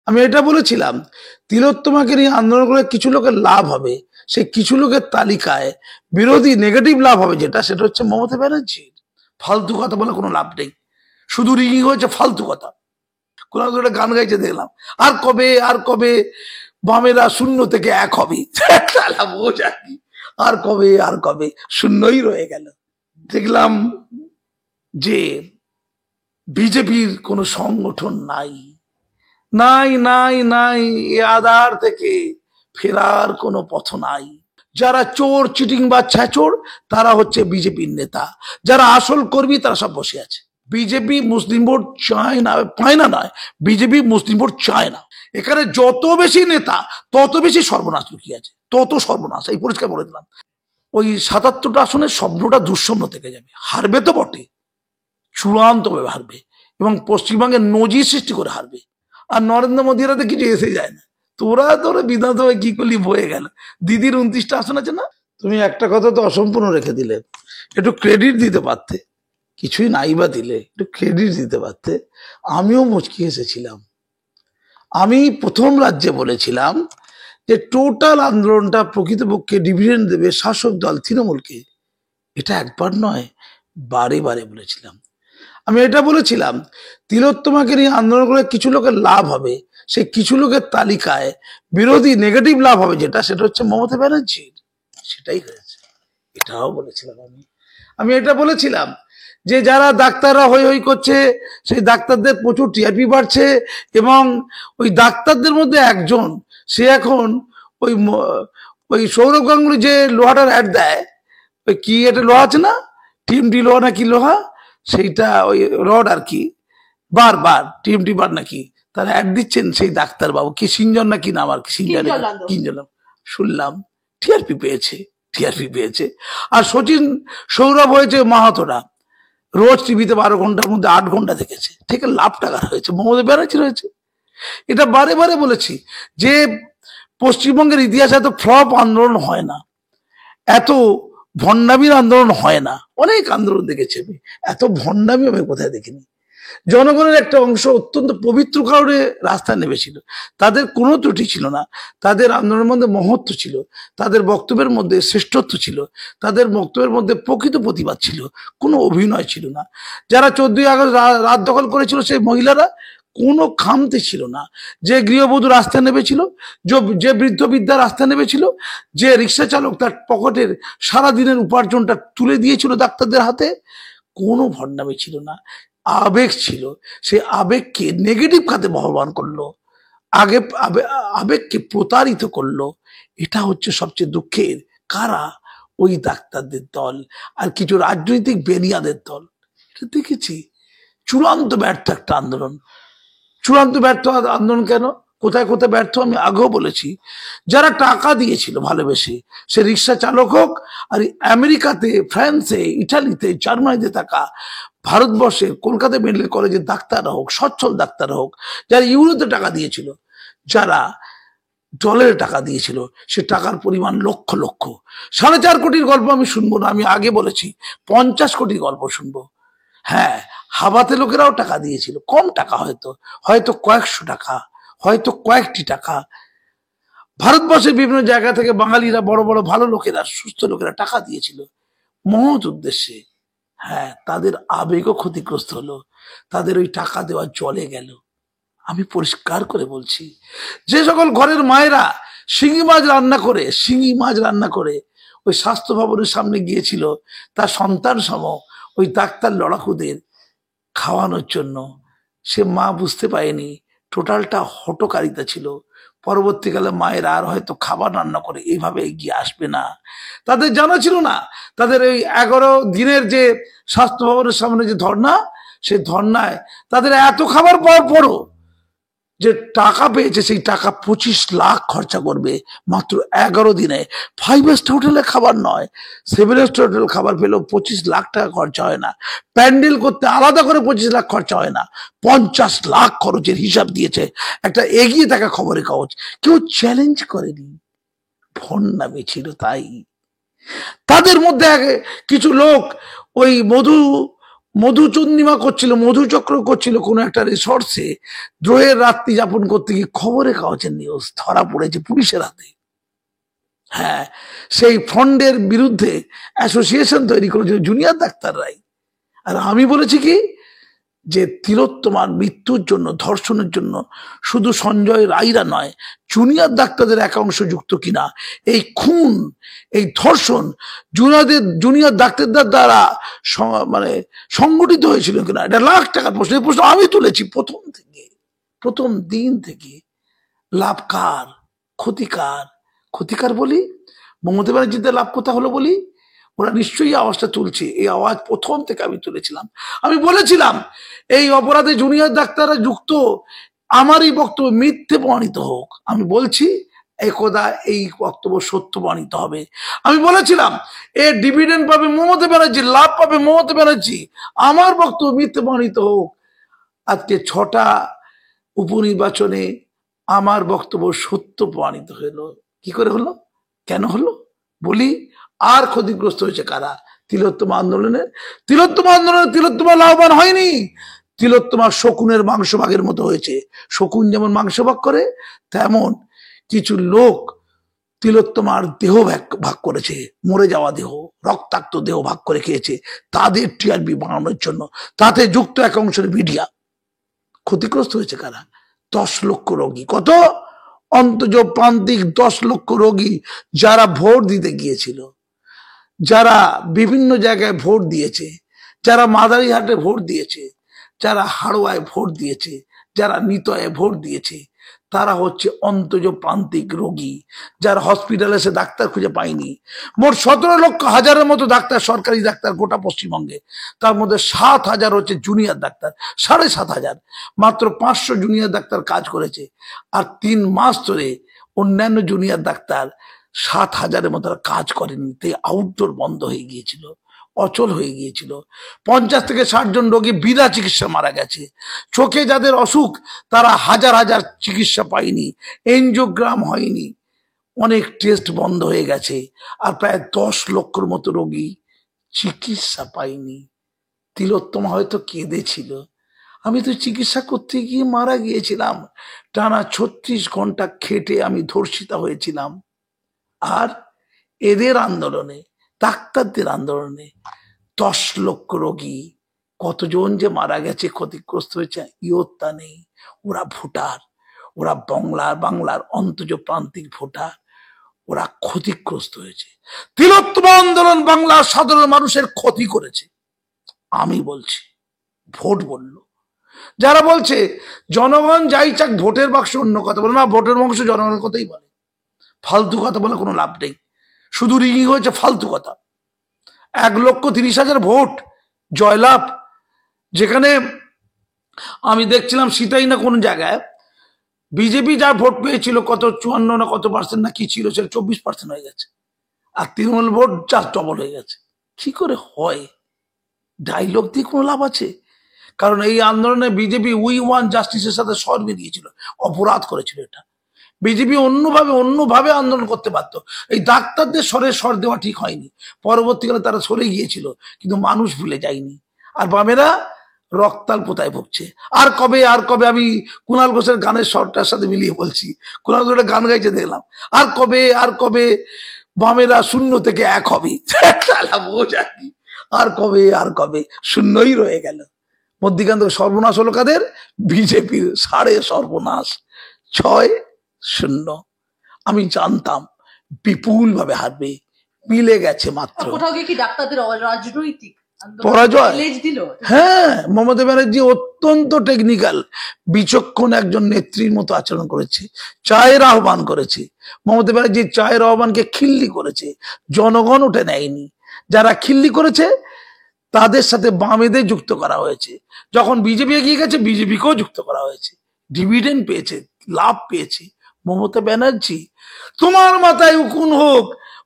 আমি এটা বলেছিলাম তিলোত্তমাকে নিয়ে আন্দোলন করে কিছু লোকের লাভ হবে, সেই কিছু লোকের তালিকায় বিরোধী নেগেটিভ লাভ হবে যেটা, সেটা হচ্ছে মমতা ব্যানার্জির। ফালতু কথা বলে কোনো লাভ নেই, শুধু রিগিং হয়েছে ফালতু কথা। কোন একটা গান গাইছে দেখলাম, আর কবে আর কবে বামেরা শূন্য থেকে এক হবে, বোঝা কি আর কবে আর কবে, শূন্যই রয়ে গেল। দেখলাম যে বিজেপির কোনো সংগঠন নাই নাই নাই নাই, এ আধার থেকে ফেরার কোনো পথ নাই। যারা চোর চিটিং বা ছ্যাচোর তারা হচ্ছে বিজেপির নেতা, যারা আসল কর্মী তারা সব বসে আছে। বিজেপি মুসলিম ভোট চায় না, পায় না নয়, বিজেপি মুসলিম ভোট চায় না। এখানে যত বেশি নেতা তত বেশি সর্বনাশ লুকিয়ে আছে, তত সর্বনাশ। এই পরিষ্কার বলে দিলাম, ওই ৭৭টা আসনের স্বপ্নটা দুঃস্বপ্ন থেকে যাবে। হারবে তো বটে, চূড়ান্তভাবে হারবে, এবং পশ্চিমবঙ্গের নজির সৃষ্টি করে হারবে। আর নরেন্দ্র মোদীরা তো কিছু এসে যায় না। তোরা বিধানসভায় কি করলি, বয়ে গেল। দিদির ২৯টা আসন আছে না, তুমি একটা কথা তো অসম্পূর্ণ রেখে দিলে, একটু ক্রেডিট দিতে পারতে, কিছুই নাই বা দিলে একটু ক্রেডিট দিতে পারতে। আমিও মুচকি এসেছিলাম। আমি প্রথম রাজ্যে বলেছিলাম যে টোটাল আন্দোলনটা প্রকৃতপক্ষে ডিভিডেন্ড দেবে শাসক দল তৃণমূলকে। এটা একবার নয়, বারে বারে বলেছিলাম। আমি এটা বলেছিলাম তিলোত্তমাকে নিয়ে আন্দোলন করে কিছু লোকের লাভ হবে, সেই কিছু লোকের তালিকায় বিরোধী নেগেটিভ লাভ হবে যেটা, সেটা হচ্ছে মমতা ব্যানার্জির। সেটাই হয়েছে। এটাও বলেছিলাম আমি এটা বলেছিলাম যে যারা ডাক্তাররা হই হই করছে, সেই ডাক্তারদের প্রচুর টিআরপি বাড়ছে, এবং ওই ডাক্তারদের মধ্যে একজন, সে এখন ওই সৌরভ গাঙ্গুলি যে লোহাটার অ্যাড দেয়, ওই কি একটা লোহা আছে না, টিএমটি লোহা না কি লোহা, সেইটা ওই রড আর কি, বার টিএমটি বার নাকি, তারা অ্যাড দিচ্ছেন। সেই ডাক্তার বাবু কি সিঞ্জন না কি নাম আর কি, কিঞ্জন শুনলাম টিআরপি পেয়েছে। আর সৌরভ হয়েছে মাহাতোরা, রোজ টিভিতে 12 ঘন্টার মধ্যে 8 ঘন্টা দেখেছে, ঠিক লাভ টাকা হয়েছে। মমতা ব্যানার্জি রয়েছে। এটা বারে বারে বলেছি যে পশ্চিমবঙ্গের ইতিহাসে এত ফ্লপ আন্দোলন হয় না, এত ভণ্ডামির আন্দোলন হয় না। অনেক আন্দোলন দেখেছি আমি, এত ভণ্ডামি আমি কোথায় দেখিনি। জনগণের একটা অংশ অত্যন্ত পবিত্র কারণে রাস্তায় নেমেছিল, তাদের কোনো ত্রুটি ছিল না, তাদের আন্দোলনের মধ্যে মহত্ব ছিল, তাদের বক্তব্যের মধ্যে শ্রেষ্ঠত্ব ছিল, তাদের বক্তব্যের মধ্যে প্রকৃত প্রতিবাদ ছিল, কোনো অভিনয় ছিল না। যারা 14ই আগস্ট রাত দখল করেছিল সেই মহিলারা কোনো খামতি ছিল না, যে গৃহবধূ রাস্তায় নেমেছিল, যে বৃদ্ধ বৃদ্ধা রাস্তায় নেমেছিল, যে রিক্সা চালক তার পকেটের সারাদিনের উপার্জনটা তুলে দিয়েছিল ডাক্তারদের হাতে, কোনো ভণ্ডামি ছিল না, আবেগ ছিল। সেই আবেগকে নেগেটিভ খাতে বহমান করলো, আবেগকে প্রতারিত করলো। এটা হচ্ছে সবচেয়ে দুঃখের। কারা? ওই ডাক্তারদের দল আর কিছু রাজনৈতিক বেনিয়াদের দল। এটা দেখেছি। চূড়ান্ত ব্যর্থ একটা আন্দোলন। চূড়ান্ত ব্যর্থ আন্দোলন কেন, কোথায় কোথায় ব্যর্থ আমি আগেও বলেছি। যারা টাকা দিয়েছিল ভালোবেসে, সে রিক্সা চালক হোক, আর আমেরিকাতে, ফ্রান্সে, ইটালিতে, জার্মানিতে থাকা ভারতবর্ষের কলকাতা মেডিকেল কলেজের ডাক্তাররা হোক, সচ্ছল ডাক্তার হোক, যারা ইউরোতে টাকা দিয়েছিল, যারা ডলারে টাকা দিয়েছিল, সে টাকার পরিমাণ লক্ষ লক্ষ। 4.5 কোটির গল্প আমি শুনবো না, আমি আগে বলেছি 50 কোটির গল্প শুনবো। হ্যাঁ, হাবাতে লোকেরাও টাকা দিয়েছিল, কম টাকা, হয়তো কয়েকশো টাকা, হয়তো কয়েকটি টাকা। ভারতবর্ষের বিভিন্ন জায়গা থেকে বাঙালিরা, বড় বড় ভালো লোকেরা, সুস্থ লোকেরা টাকা দিয়েছিল মহৎ উদ্দেশ্যে। হ্যাঁ, তাদের আবেগও ক্ষতিগ্রস্ত হলো, তাদের ওই টাকা দেওয়া জলে গেল। আমি পরিষ্কার করে বলছি, যে সকল ঘরের মায়েরা শিঙি মাছ রান্না করে ওই স্বাস্থ্য ভবনের সামনে গিয়েছিল তার সন্তান সম ওই ডাক্তার লড়াকুদের খাওয়ানোর জন্য, সে মা বুঝতে পারেনি টোটালটা হটকারিতা ছিল। পরবর্তীকালে মায়েরা আর হয়তো খাবার রান্না করে এইভাবে এগিয়ে আসবে না। তাদের জানা ছিল না, তাদের ওই 11 দিনের যে স্বাস্থ্য ভবনের সামনে যে ধর্না, সে ধর্নায় তাদের এত খাবার পাওয়ার পরও যে টাকা পেয়েছে, সেই টাকা 25 লাখ খরচা করবে মাত্র 11 দিনে। 5 স্টার হোটেলে খাবার নয়, 7 স্টার হোটেল খাবার পেলেও 25 লাখ টাকা খরচা হয় না। প্যান্ডেল করতে আলাদা করে 25 লাখ খরচা হয় না, 50 লাখ খরচের হিসাব দিয়েছে একটা এগিয়ে থাকা খবরের কাগজ। কেউ চ্যালেঞ্জ করেনি, ভণ্ডামি ছিল তাই। তাদের মধ্যে কিছু লোক ওই মধুচন্দ্রিমা করছিল, মধুচক্র করছিল কোনো একটা রিসর্টসে, দ্রোহের রাত্রি যাপন করতে গিয়ে খবরে কাগজের নিউজ ধরা পড়েছে পুলিশের হাতে। হ্যাঁ, সেই ফন্ডের বিরুদ্ধে অ্যাসোসিয়েশন তৈরি করেছিল জুনিয়র ডাক্তাররাই। আর আমি বলেছি কি, যে তিলোত্তমার মৃত্যুর জন্য, ধর্ষণের জন্য শুধু সঞ্জয় রায়রা নয়, জুনিয়র ডাক্তারদের একাংশ যুক্ত কিনা। এই খুন, এই ধর্ষণ জুনিয়র ডাক্তারদের দ্বারা মানে সংগঠিত হয়েছিল কিনা, এটা লাখ টাকার প্রশ্ন। এই প্রশ্ন আমি তুলেছি প্রথম দিন থেকে। লাভ কার, ক্ষতিকার? ক্ষতিকার বলি, মমতা ব্যানার্জিদের লাভ কোথা হলো বলি, ওরা নিশ্চয়ই আওয়াজটা তুলছে। এই আওয়াজ প্রথম থেকে আমি তুলেছিলাম। আমি বলেছিলাম এই অপরাধে জুনিয়র ডাক্তাররা যুক্ত, আমারই বক্তব্য মিথ্যে প্রমাণিত হোক। আমি বলছি একদা এই বক্তব্য সত্য প্রমাণিত হবে। আমি বলেছিলাম এর ডিভিডেন্ড পাবে মমতা ব্যানার্জি, লাভ পাবে মমতা ব্যানার্জি, আমার বক্তব্য মিথ্যে প্রমাণিত হোক। আজকে 6টা উপনির্বাচনে আমার বক্তব্য সত্য প্রমাণিত হলো। কি করে হলো, কেন হলো বলি। আর ক্ষতিগ্রস্ত হয়েছে কারা? তিলোত্তমা আন্দোলনে তিলোত্তমা লাভবান হয়নি। তিলোত্তমা শকুনের মাংস ভাগের মতো হয়েছে। শকুন যেমন মাংস ভাগ করে, তেমন কিছু লোক তিলোত্তমার দেহ ভাগ করেছে, মরে যাওয়া দেহ, রক্তাক্ত দেহ ভাগ করে খেয়েছে তাদের টিআরপি বানানোর জন্য। তাতে যুক্ত এক অংশের মিডিয়া। ক্ষতিগ্রস্ত হয়েছে কারা? 10 লক্ষ রোগী। কত? অন্তজ প্রান্তিক 10 লক্ষ রোগী, যারা ভোট দিতে গিয়েছিল, যারা বিভিন্ন জায়গায় ভোট দিয়েছে, যারা মাদারিহাটে ভোট দিয়েছে, যারা হাড়োয়ায় ভোট দিয়েছে, যারা নিতয়ে ভোট দিয়েছে, তারা হচ্ছে অন্তজ প্রান্তিক রোগী, যারা হসপিটালে সে ডাক্তার খুঁজে পায়নি। মোট 17 লক্ষ হাজারের মতো ডাক্তার, সরকারি ডাক্তার গোটা পশ্চিমবঙ্গে। তার মধ্যে 7,000 হচ্ছে জুনিয়র ডাক্তার, 7,500। মাত্র 500 জুনিয়র ডাক্তার কাজ করেছে। আর 3 মাস ধরে অন্যান্য জুনিয়র ডাক্তার 7,000-এর মতো কাজ করেনি। তাই আউটডোর বন্ধ হয়ে গিয়েছিল, অচল হয়ে গিয়েছিল। 50 থেকে 60 জন রোগী বিনা চিকিৎসা মারা গেছে। চোখে যাদের অসুখ, তারা হাজার হাজার চিকিৎসা পায়নি, এনজিওগ্রাম হয়নি, অনেক টেস্ট বন্ধ হয়ে গেছে। আর প্রায় 10 লক্ষর মতো রোগী চিকিৎসা পায়নি। তিলোত্তমা হয়তো কেঁদেছিল, আমি তো চিকিৎসা করতে গিয়ে মারা গিয়েছিলাম, টানা 36 ঘন্টা খেটে আমি ধর্ষিতা হয়েছিলাম। আর এদের আন্দোলনে, ডাক্তারদের আন্দোলনে 10 লক্ষ রোগী, কতজন যে মারা গেছে, ক্ষতিগ্রস্ত হয়েছে, ইয়ত্তা নেই। ওরা ভোটার, ওরা বাংলার অন্তজ প্রান্তিক ভোটার, ওরা ক্ষতিগ্রস্ত হয়েছে। তিলোত্তমা আন্দোলন বাংলার সাধারণ মানুষের ক্ষতি করেছে। আমি বলছি, ভোট বলল। যারা বলছে জনগণ যাই চাক ভোটের বাক্স, অন্য কথা বলে না, ভোটের বাক্স জনগণের কথাই বলে, ফালতু কথা বলে কোনো লাভ নেই। শুধু রিগিং হয়েছে, ফালতু কথা। 1,30,000 ভোট জয়লাভ, যেখানে আমি দেখছিলাম সিতাই না কোন জায়গায় বিজেপি যা ভোট পেয়েছিল, কত 54 না কত পার্সেন্ট না কি ছিল, সেটা 24% হয়ে গেছে। আর তৃণমূল ভোট জাস্ট ডবল হয়ে গেছে। কি করে হয়? ডায়লগ দিয়ে কোনো লাভ আছে? কারণ এই আন্দোলনে বিজেপি উই ওয়ান জাস্টিসের সাথে স্বর মিলিয়েছিল, অপরাধ করেছিল। এটা বিজেপি অন্যভাবে আন্দোলন করতে পারত। এই ডাক্তারদের স্বর দেওয়া ঠিক হয়নি। পরবর্তীকালে তারা সরে গিয়েছিল, কিন্তু মানুষ ভুলে যায়নি। আর বামেরা রক্তাল পোতায় ভুগছে। আর কবে আমি কুণাল ঘোষের গানের স্বরটার সাথে মিলিয়ে বলছি, কুণাল ঘোষ গান গাইছে দেখলাম, আর কবে বামেরা 0 থেকে 1 হবে। আর কবে শূন্যই রয়ে গেল। মধ্যিখান থেকে সর্বনাশ হলো কাদের? বিজেপির। সর্বনাশ 6-0। আমি জানতাম বিপুল ভাবে হারবে, মিলে গেছে মাত্র। কি ডাক্তারদের রাজনৈতিক পরাজয়? হ্যাঁ, মমতা ব্যানার্জি অত্যন্ত টেকনিক্যাল, বিচক্ষণ একজন নেত্রীর মতো আচরণ করেছে, চায়ের আহ্বান করেছে। মমতা ব্যানার্জি চায়ের আহ্বানকে খিল্লি করেছে, জনগণ ওঠে নেয়নি। যারা খিল্লি করেছে তাদের সাথে বামেদের যুক্ত করা হয়েছে। যখন বিজেপি এগিয়ে গেছে, বিজেপিকেও যুক্ত করা হয়েছে। ডিভিডেন্ড পেয়েছে, লাভ পেয়েছে মমতা ব্যানার্জি। তোমার মাথায় উকুন হোক,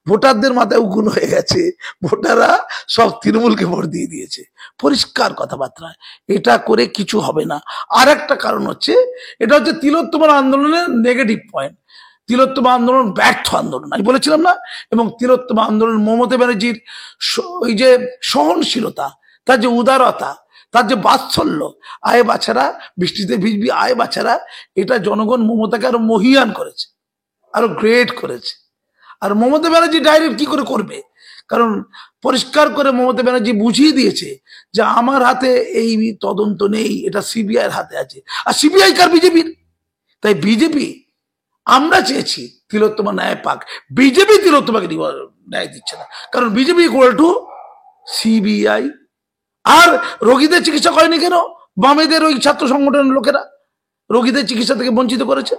ভোটারদের মাথায় উকুন হয়ে গেছে। ভোটাররা সব তৃণমূলকে ভোট দিয়ে দিয়েছে। পরিষ্কার কথাবার্তা, এটা করে কিছু হবে না। আর একটা কারণ হচ্ছে, এটা হচ্ছে তিলোত্তমার আন্দোলনের নেগেটিভ পয়েন্ট। তিলোত্তমা আন্দোলন ব্যর্থ আন্দোলন, আমি বলেছিলাম না? এবং তিলোত্তমা আন্দোলন মমতা ব্যানার্জির ওই যে সহনশীলতা, তার যে উদারতা, তার যে বাৎসল্য, আয় বাছারা বৃষ্টিতে ভিজবি আয় বাছারা, এটা জনগণ মমতাকে আরো মহিয়ান করেছে, আরো গ্রেট করেছে। আর মমতা ব্যানার্জি ডাইরেক্ট কি করে করবে? কারণ পরিষ্কার করে মমতা ব্যানার্জি বুঝিয়ে দিয়েছে যে আমার হাতে এই তদন্ত নেই, এটা সিবিআই এর হাতে আছে। আর সিবিআই কার? বিজেপির। তাই বিজেপি, আমরা চেয়েছি তিলোত্তমা ন্যায় পাক, বিজেপি তিলোত্তমাকে ন্যায় দিচ্ছে না, কারণ বিজেপি ইকুয়াল টু সিবিআই। আর রোগীদের চিকিৎসা করেনি কেন? বামেদের ওই ছাত্র সংগঠনের লোকেরা রোগীদের চিকিৎসা থেকে বঞ্চিত করেছে,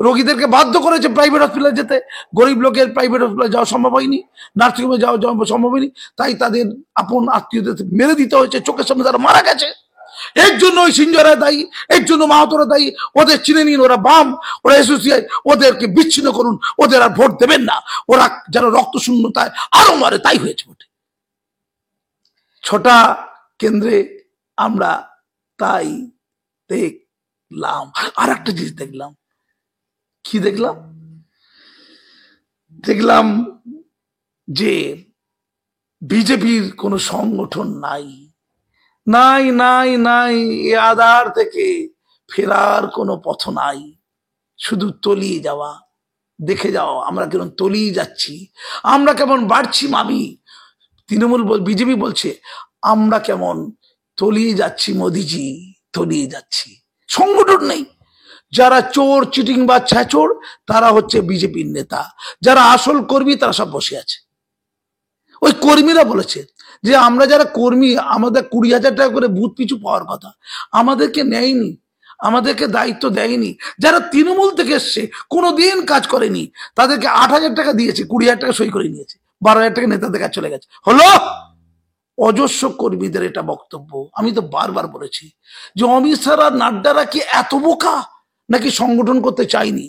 রোগীদেরকে বাধ্য করেছে প্রাইভেট হসপিটালে যেতে। গরিব লোকের প্রাইভেট হসপিটালে যাওয়া সম্ভব হয়নি, নার্সিংহোমে যাওয়া সম্ভব হয়নি, তাই তাদের আপন আত্মীয়দের মেরে দিতে হয়েছে, চোখের সামনে তারা মারা গেছে। এর জন্য ওই সিঞ্জরা দায়ী, এর জন্য মাহাতোরা দায়ী। ওদের চিনে নিন, ওরা বাম, ওরা এসোসিয়াই, ওদেরকে বিচ্ছিন্ন করুন, ওদের আর ভোট দেবেন না, ওরা যেন রক্ত শূন্যতায় আরো মারে। তাই হয়েছে ভোটে। ছটা কেন্দ্রে আমরা তাই দেখলাম। আর একটা জিনিস দেখলাম, কি দেখলাম? দেখলাম যে বিজেপির কোন সংগঠন নাই, নাই নাই নাই, এ আধার থেকে ফেরার কোনো পথ নাই, শুধু তলিয়ে যাওয়া। দেখে যাও আমরা কেমন তলিয়ে যাচ্ছি, আমরা কেমন বাড়ছি মামি। তৃণমূল বিজেপি বলছে আমরা কেমন তলিয়ে যাচ্ছি মোদিজি, তলিয়ে যাচ্ছি। সংগঠন নেই। যারা চোর, চিটিং বা ছ্যাচোর, তারা হচ্ছে বিজেপির নেতা। যারা আসল কর্মী তারা সব বসে আছে। ওই কর্মীরা বলেছে যে আমরা যারা কর্মী, আমাদের 20,000 টাকা করে বুথ পিছু পাওয়ার কথা, আমাদেরকে নেয়নি, আমাদেরকে দায়িত্ব দেয়নি। যারা তৃণমূল থেকে এসছে, কোনোদিন কাজ করেনি, তাদেরকে 8,000 টাকা দিয়েছে, 20,000 টাকা সই করে নিয়েছে, 12,000 টাকা নেতাদের কাছে চলে গেছে। হলো অজস্র কর্মীদের এটা বক্তব্য। আমি তো বারবার বলেছি যে অমিত শাহ আর নাড্ডারা কি এত বোকা, নাকি সংগঠন করতে চাইনি,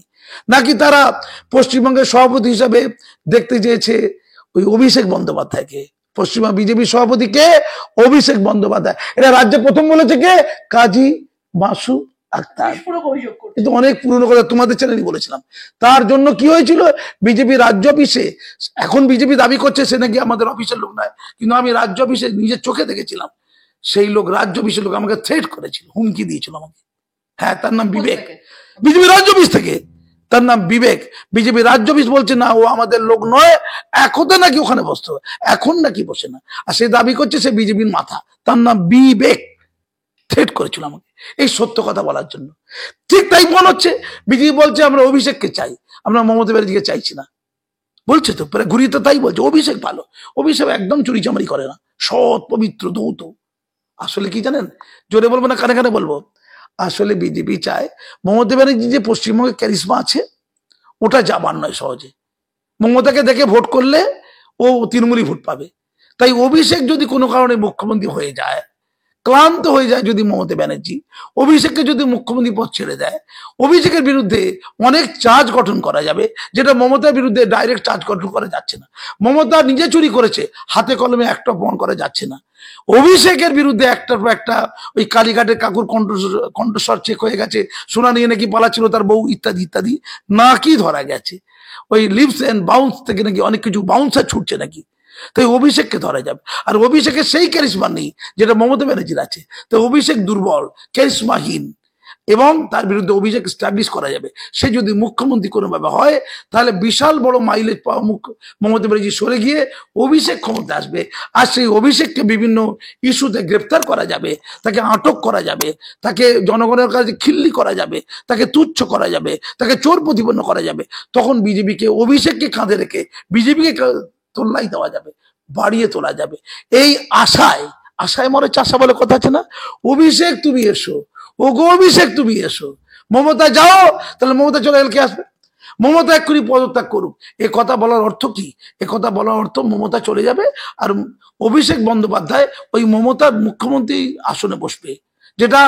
নাকি তারা পশ্চিমবঙ্গের সভাপতি হিসাবে দেখতে চেয়েছে ওই অভিষেক বন্দ্যোপাধ্যায়কে? পশ্চিমবঙ্গ বিজেপি সভাপতি কে? অভিষেক বন্দ্যোপাধ্যায়। এটা রাজ্যে প্রথম বলেছে কে? কাজী মাসু আক্তার। কিন্তু অনেক পুরনো কথা, তোমাদের চ্যানেলই বলেছিলাম। তার জন্য কি হয়েছিল? বিজেপি রাজ্য অফিসে, এখন বিজেপি দাবি করছে সে নাকি আমাদের অফিসের লোক নয়, কিন্তু আমি রাজ্য অফিসে নিজের চোখে দেখেছিলাম, সেই লোক রাজ্য অফিসের লোক আমাকে থ্রেট করেছিল, হুমকি দিয়েছিল আমাকে। হ্যাঁ, তার নাম বিবেক, বিজেপি রাজ্য অফিস থেকে, তার নাম বিবেক। বিজেপি রাজ্য অফিস বলছে না ও আমাদের লোক নয়, একতে নাকি ওখানে বসতে হবে, এখন নাকি বসে না। আর সে দাবি করছে সে বিজেপির মাথা, তার নাম বিবেক। থ্রেট করেছিল আমাকে এই সত্য কথা বলার জন্য। ঠিক তাই মনে হচ্ছে বিজেপি বলছে আমরা অভিষেককে চাই, আমরা মমতা ব্যানার্জিকে চাইছি না। বলছে তো, ঘুরিয়ে তো তাই বলছে। অভিষেক ভালো, অভিষেক একদম চুরি চামারি করে না, সৎ পবিত্র ধৌত। আসলে কি জানেন, জোরে বলবো না কানে কানে বলবো, আসলে বিজেপি চায় মমতা ব্যানার্জি যে পশ্চিমবঙ্গে ক্যারিশমা আছে, ওটা যাবার নয় সহজে। মমতাকে দেখে ভোট করলে ও তৃণমূলই ভোট পাবে। তাই অভিষেক যদি কোনো কারণে মুখ্যমন্ত্রী হয়ে যায়, ক্লান্ত হয়ে যায় যদি মমতা ব্যানার্জি, অভিষেককে যদি মুখ্যমন্ত্রী পদ ছেড়ে দেয়, অভিষেকের বিরুদ্ধে অনেক চার্জ গঠন করা যাবে, যেটা মমতার বিরুদ্ধে ডাইরেক্ট চার্জ গঠন করা যাচ্ছে না। মমতা নিজে চুরি করেছে, হাতে কলমে একটা প্রমাণ করা যাচ্ছে না। অভিষেকের বিরুদ্ধে একটার পর একটা, ওই কালীঘাটের কাকুর কণ্ঠস্বর চেক হয়ে গেছে, সোনা নিয়ে নাকি পালাচ্ছিল তার বউ, ইত্যাদি ইত্যাদি নাকি ধরা গেছে। ওই লিপস এন্ড বাউন্স থেকে নাকি অনেক কিছু বাউন্সার ছুটছে নাকি। তাই অভিষেককে ধরা যাবে। আর অভিষেকের সেই ক্যারিশমা নেই যেটা মমতা ব্যানার্জির আছে। তো অভিষেক দুর্বল, ক্যারিশমাহীন, এবং তার বিরুদ্ধে অভিষেক স্ট্যাবলিশ করা যাবে। সে যদি মুখ্যমন্ত্রী কোনোভাবে হয়, তাহলে বিশাল বড় মাইলেজ পাওয়া মমতা ব্যানার্জি সরে গিয়ে অভিষেক ক্ষমতা আসবে। আর সেই অভিষেককে বিভিন্ন ইস্যুতে গ্রেপ্তার করা যাবে, তাকে আটক করা যাবে, তাকে জনগণের কাছে খিল্লি করা যাবে, তাকে তুচ্ছ করা যাবে, তাকে চোর প্রতিপন্ন করা যাবে। তখন বিজেপিকে, অভিষেককে কাঁধে রেখে বিজেপিকে তোল্লাই দেওয়া যাবে, বাড়িয়ে তোলা যাবে। এই আশায়, আশায় মরে চাষা বলে কথা আছে না? অভিষেক তুমি এসো, ও গো অভিষেক তুমি এসো। মমতা যাও, তাহলে মমতা চলে গেলে কে আসবে? মমতা এক্ষুনি পদত্যাগ করুক। এ কথা বলার অর্থ কি? এ কথা বলার অর্থ মমতা চলে যাবে আর অভিষেক বন্দ্যোপাধ্যায় ওই মমতার মুখ্যমন্ত্রী আসনে বসবে। যেটা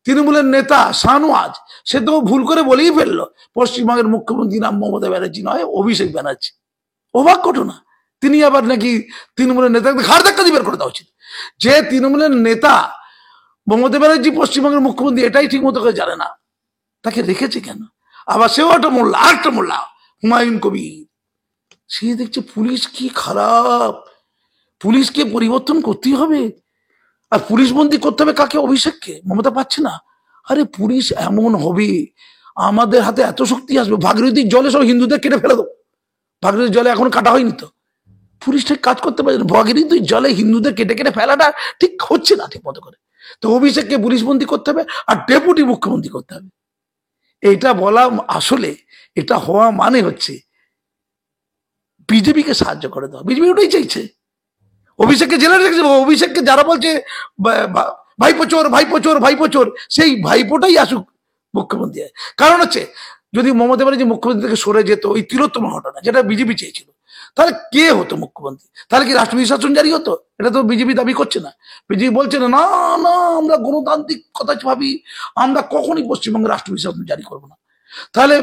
তৃণমূলের নেতা শাহনওয়াজ, সে তো ভুল করে বলেই ফেললো পশ্চিমবঙ্গের মুখ্যমন্ত্রী নাম মমতা ব্যানার্জি নয়, অভিষেক ব্যানার্জি। অবাক ঘটনা। তিনি আবার নাকি তৃণমূলের নেতাকে ঘাড় ধাক্কা দিয়ে বের করে দেওয়া উচিত। যে তৃণমূলের নেতা মমতা ব্যানার্জি পশ্চিমবঙ্গের মুখ্যমন্ত্রী এটাই ঠিক মতো করে জানে না, তাকে রেখেছে কেন? আবার সেও একটা মোল্লা, আরেকটা মোল্লা হুমায়ুন কবির। সে দেখছে পুলিশ কি খারাপ, পুলিশকে পরিবর্তন করতেই হবে। আর পুলিশ বন্দি করতে হবে কাকে? অভিষেককে। মমতা পাচ্ছে না। আরে পুলিশ এমন হবে, আমাদের হাতে এত শক্তি আসবে, ভাগীরথীর জলে সব হিন্দুদের কেটে ফেলে দেবো। ভাগীরথীর জলে এখন কাটা হয়নি তো, পুলিশ ঠিক কাজ করতে পারে না। ভাগীরথীর জলে হিন্দুদের কেটে কেটে ফেলাটা ঠিক হচ্ছে না ঠিক মতো করে। তো অভিষেককে পুলিশ বন্দি করতে হবে আর ডেপুটি মুখ্যমন্ত্রী করতে হবে। এটা বলা আসলে, এটা হওয়া মানে হচ্ছে বিজেপিকে সাহায্য করে দেওয়া। বিজেপি ওটাই চাইছে, অভিষেককে জেলে রেখেছে। অভিষেককে যারা বলছে ভাইপো চোর ভাইপো চোর ভাইপো চোর, সেই ভাইপোটাই আসুক মুখ্যমন্ত্রী। কারণ হচ্ছে যদি মমতা ব্যানার্জি মুখ্যমন্ত্রী থেকে সরে যেত, ওই তিলোত্তমা ঘটনা যেটা বিজেপি চেয়েছিল, তাহলে কে হতো মুখ্যমন্ত্রী? তাহলে কি রাষ্ট্রপতি শাসন জারি হতো? এটা তো বিজেপি দাবি করছে না। বিজেপি বলছে না, না না আমরা গণতান্ত্রিক কথা ভাবি, আমরা কখনই পশ্চিমবঙ্গে রাষ্ট্রপতি শাসন জারি করবো না। তাহলে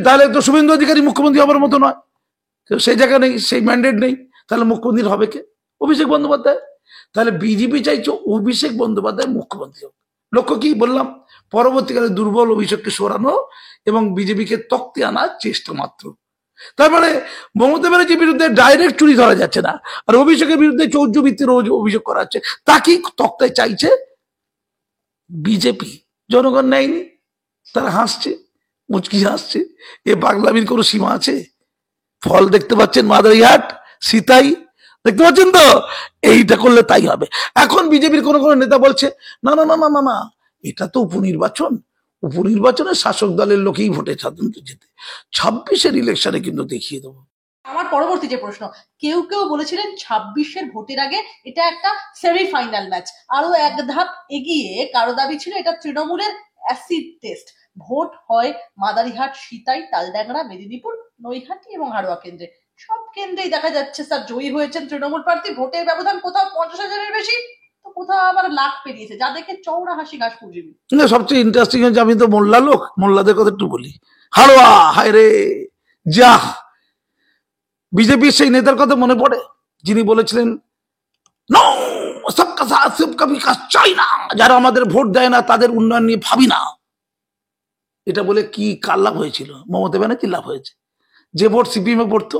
তাহলে তো শুভেন্দু অধিকারী মুখ্যমন্ত্রী হবার মতো নয়, সেই জায়গা নেই, সেই ম্যান্ডেট নেই। তাহলে মুখ্যমন্ত্রী হবে কে? অভিষেক বন্দ্যোপাধ্যায়। তাহলে বিজেপি চাইছে অভিষেক বন্দ্যোপাধ্যায় মুখ্যমন্ত্রী হোক। লক্ষ্য কি বললাম? পরবর্তীকালে দুর্বল অভিষেককে সরানো এবং বিজেপিকে তক্তে আনার চেষ্টা মাত্র। তার মানে মমতা ব্যানার্জির বিরুদ্ধে ডাইরেক্ট চুরি ধরা যাচ্ছে না, আর অভিষেকের বিরুদ্ধে চৌর্যবৃত্তির অভিযোগ করা হচ্ছে। তাকেই তক্তায় চাইছে বিজেপি। জনগণ নেয়নি, তারা হাসছে, মুচকি হাসছে। এ পাগলামির কোনো সীমা আছে? ফল দেখতে পাচ্ছেন, মাদারিহাট সীতাই দেখতে পাচ্ছেন তো, এইটা করলে তাই হবে। এখন বিজেপির কোন কোন নেতা বলছে না না না না না না, এটা তো উপনির্বাচন, উপনির্বাচনে শাসক দলের লোকেই ভোটে স্বাধীনতা যেতে, 26-এর ইলেকশনে কিন্তু দেখিয়ে দেবো। আমার পরবর্তী যে প্রশ্ন, কেউ কেউ বলেছিলেন 26-এর ভোটের আগে এটা একটা সেমিফাইনাল ম্যাচ, আরো এক ধাপ এগিয়ে কারো দাবি ছিল এটা তৃণমূলের অ্যাসিড টেস্ট। ভোট হয় মাদারিহাট, সীতাই, তালডাংরা, মেদিনীপুর, নৈহাটি এবং হাড়োয়া কেন্দ্রে। সব কেন্দ্রেই দেখা যাচ্ছে স্যার জয়ী হয়েছেন তৃণমূল প্রার্থী। ভোটের ব্যবধান কোথাও 50,000-এর বেশি, তো কোথাও আবার লাখ পেরিয়েছে, যা দেখে চৌড়া হাসি ঘাস পুজিবি। সবচেয়ে ইন্টারেস্টিং হচ্ছে, আমি তো মোল্লা লোক, মোল্লাদের কথা একটু বলি। হাড়োয়া, হায় রে যা, বিজেপির সেই নেতার কথা মনে পড়ে যিনি বলেছিলেন নো সবকা সাথ সবকা বিকাশ চাই না, যারা আমাদের ভোট দেয় না তাদের উন্নয়ন নিয়ে ভাবি না। এটা বলে কি কার লাভ হয়েছিল? মমতা ব্যানার্জির লাভ হয়েছে। যে ভোট সিপিএম এ পড়তো,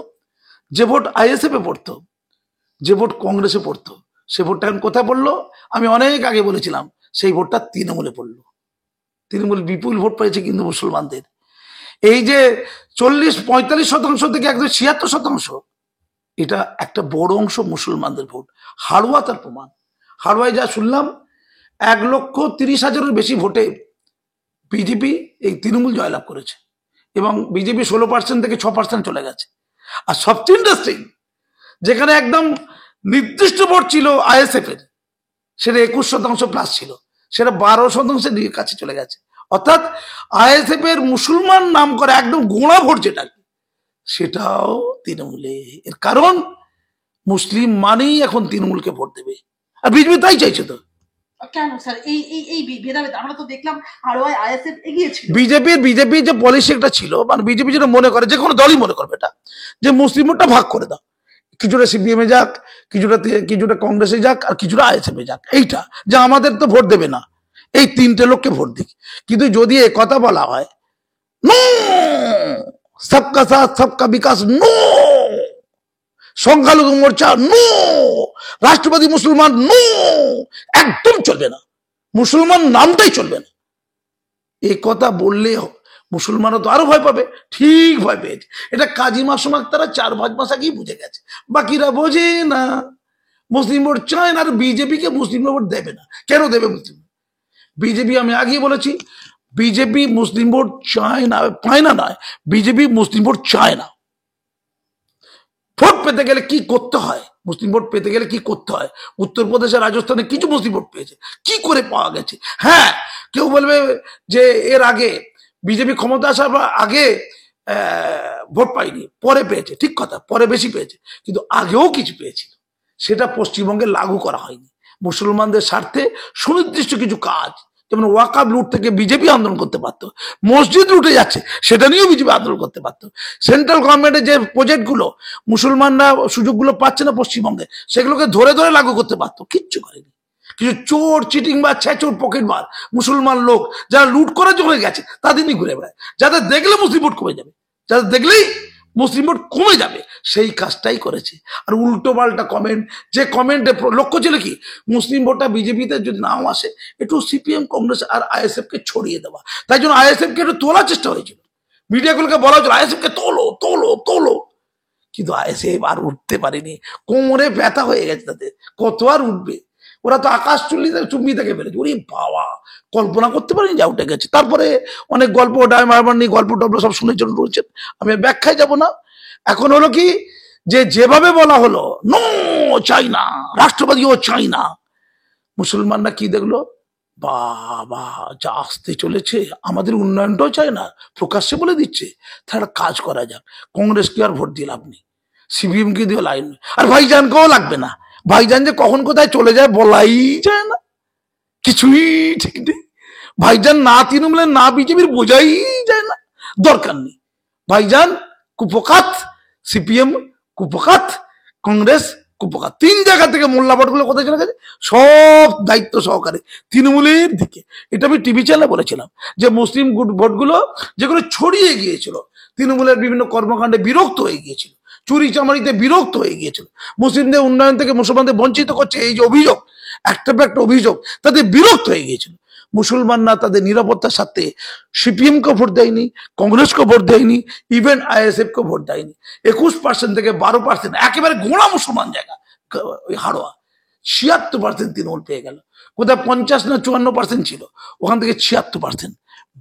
যে ভোট আইএসএফ এ পড়তো, যে ভোট কংগ্রেসে পড়তো, সে ভোটটা এখন কোথায় পড়লো? আমি অনেক আগে বলেছিলাম, সেই ভোটটা তৃণমূলে পড়লো। তৃণমূল বিপুল ভোট পেয়েছে কিন্তু মুসলমানদের। এই যে 40-45% থেকে একদম 76%, এটা একটা বড় অংশ মুসলমানদের ভোট। হাড়ুয়া তার প্রমাণ। হাড়ুয়ায় যা শুনলাম 1,30,000-এর বেশি ভোটে বিজেপি এই তৃণমূল জয়লাভ করেছে, এবং বিজেপি 16% থেকে 6% চলে গেছে। আর সবচেয়ে ইন্টারেস্টিং, যেখানে একদম নির্দিষ্ট ভোট ছিল আইএসএফ এর, সেটা 21% প্লাস ছিল, সেটা 12%-এর কাছে চলে গেছে। অর্থাৎ আইএসএফ এর মুসলমান নাম করে একদম গোড়া ভোট যেটা, সেটাও তৃণমূলে। এর কারণ মুসলিম মানেই এখন তৃণমূলকে ভোট দেবে, আর বিজেপি তাই চাইছে। তো কেন স্যার এই এই এই ভেদাভেদ? আমরা তো দেখলাম হাড়োয়ায় আইএসএফ এগিয়েছিল। বিজেপির যে পলিসি একটা ছিল, মানে বিজেপি যেটা মনে করে, যে কোনো দলই মনে করবে এটা, যে মুসলিম ভোটটা ভাগ করে দাও, কিছুটা সিপিএম এ যাক, কিছুটা কংগ্রেসে যাক, আর কিছুটা আইএসএফ এ যাক। এইটা যে আমাদের তো ভোট দেবে না, এই 3টে লোককে ভোট দিক। কিন্তু যদি এ কথা বলা হয় নো সবকা সাথ সবকা বিকাশ, নো সংখ্যালঘু মোর্চা, নো রাষ্ট্রপতি মুসলমান, নো, একদম চলবে না, মুসলমান নামটাই চলবে না, এই কথা বললে মুসলমানরা তো আরো ভয় পাবে। ঠিক ভয় পেয়েছে। এটা কাজী মাসুম আক্তারা 4-5 মাস আগেই বুঝে গেছে, বাকিরা বোঝে না। মুসলিম ভোট চায় না, আর বিজেপিকে মুসলিম ভোট দেবে না। কেন দেবে মুসলিম? বিজেপি, আমি আগেই বলেছি, বিজেপি মুসলিম ভোট চায় না, পায় না নয়, বিজেপি মুসলিম ভোট চায় না। ভোট পেতে গেলে কি করতে হয়, মুসলিম ভোট পেতে গেলে কি করতে হয়? উত্তরপ্রদেশে, রাজস্থানে কিছু মুসলিম ভোট পেয়েছে, কি করে পাওয়া গেছে? হ্যাঁ, কেউ বলবে যে এর আগে বিজেপি ক্ষমতা আসার আগে ভোট পাইনি, পরে পেয়েছে। ঠিক কথা, পরে বেশি পেয়েছে, কিন্তু আগেও কিছু পেয়েছিল, সেটা পশ্চিমবঙ্গে লাগু করা হয়নি। মুসলমানদের স্বার্থে সুনির্দিষ্ট কিছু কাজ, যেমন ওয়াকাব লুট থেকে বিজেপি আন্দোলন করতে পারতো, মসজিদ লুটে যাচ্ছে সেটা নিয়েও বিজেপি আন্দোলন করতে পারতো। সেন্ট্রাল গভর্নমেন্টের যে প্রজেক্টগুলো মুসলমানরা সুযোগগুলো পাচ্ছে না পশ্চিমবঙ্গে, সেগুলোকে ধরে ধরে লাগু করতে পারতো, কিচ্ছু করেনি। কিছু চোর, চিটিং বা ছেচোর, পকেটমার মুসলমান লোক যারা লুট করে জমে গেছে, তাদের নিয়ে ঘুরে বেড়ায়, যাদের দেখলে মুসলিম ভোট কমে যাবে, যাদের দেখলেই মুসলিম ভোট কমে যাবে, সেই কাজটাই করেছে। আর উল্টো পাল্টা কমেন্ট, যে কমেন্টে লক্ষ্য ছিল কি, মুসলিম ভোটটা বিজেপিতে যদি নাও আসে একটু সিপিএম কংগ্রেস আর আইএসএফ কে ছড়িয়ে দেওয়া, তাই জন্য আইএসএফ কে একটু তোলার চেষ্টা হয়েছিল, মিডিয়াগুলোকে বলা হয়েছিল আইএসএফ কে তোলো তোলো তোলো, কিন্তু আইএসএফ আর উঠতে পারেনি, কোমরে ব্যথা হয়ে গেছে তাদের, কত আর উঠবে, ওরা তো আকাশ চুম্বি থেকে ফেলেছে, ওরে বাবা কল্পনা করতে পারিনি যা উঠে গেছে। তারপরে অনেক গল্প ডায়মারবার নিয়ে গল্প টল্প সব শুনেছেন রয়েছেন, আমি ব্যাখ্যায় যাব না। এখন হলো কি, যে যেভাবে বলা হলো নো চাই না, রাষ্ট্রবাদীও চাই না, মুসলমানরা কি দেখলো, বাবা যা আসতে চলেছে, আমাদের উন্নয়নটাও চায় না, প্রকাশ্যে বলে দিচ্ছে, তাহলে কাজ করা যাক, কংগ্রেসকে আর ভোট দিয়ে লাভ নেই, সিপিএম কে দিয়ে লাইন, আর ভাইজানকেও লাগবে না, ভাইজান যে কখন কোথায় চলে যায় বলাই যায় না, কিছুই ঠিক নেই, ভাইজান না তৃণমূলের না বিজেপির বোঝাই যায় না, দরকার নেই, ভাইজান কুপকাত, সিপিএম কুপকাত, কংগ্রেস কুপকাত, তিন জায়গা থেকে মোল্লা ভোটগুলো কোথায় চলে গেছে, সব দায়িত্ব সহকারে তৃণমূলের দিকে। এটা আমি টিভি চ্যানেলে বলেছিলাম যে মুসলিম ভোটগুলো যেগুলো ছড়িয়ে গিয়েছিল, তৃণমূলের বিভিন্ন কর্মকাণ্ডে বিরক্ত হয়ে গিয়েছিল, চুরি চামারিতে বিরক্ত হয়ে গিয়েছিল, মুসলিমদের উন্নয়ন থেকে মুসলমানদের বঞ্চিত করছে, এই যে অভিযোগ, একটা পর একটা অভিযোগ, তাদের বিরক্ত হয়ে গিয়েছিল, মুসলমানরা তাদের নিরাপত্তার সাথে সিপিএম কে ভোট দেয়নি, কংগ্রেসকে ভোট দেয়নি, ইভেন আইএসএফ কে ভোট দেয়নি, 21% থেকে 12%, একেবারে গোড়া মুসলমান জায়গা ওই হাড়োয়া 76% তৃণমূল পেয়ে গেল, কোথায় 50 না 54% ছিল, ওখান থেকে 76%,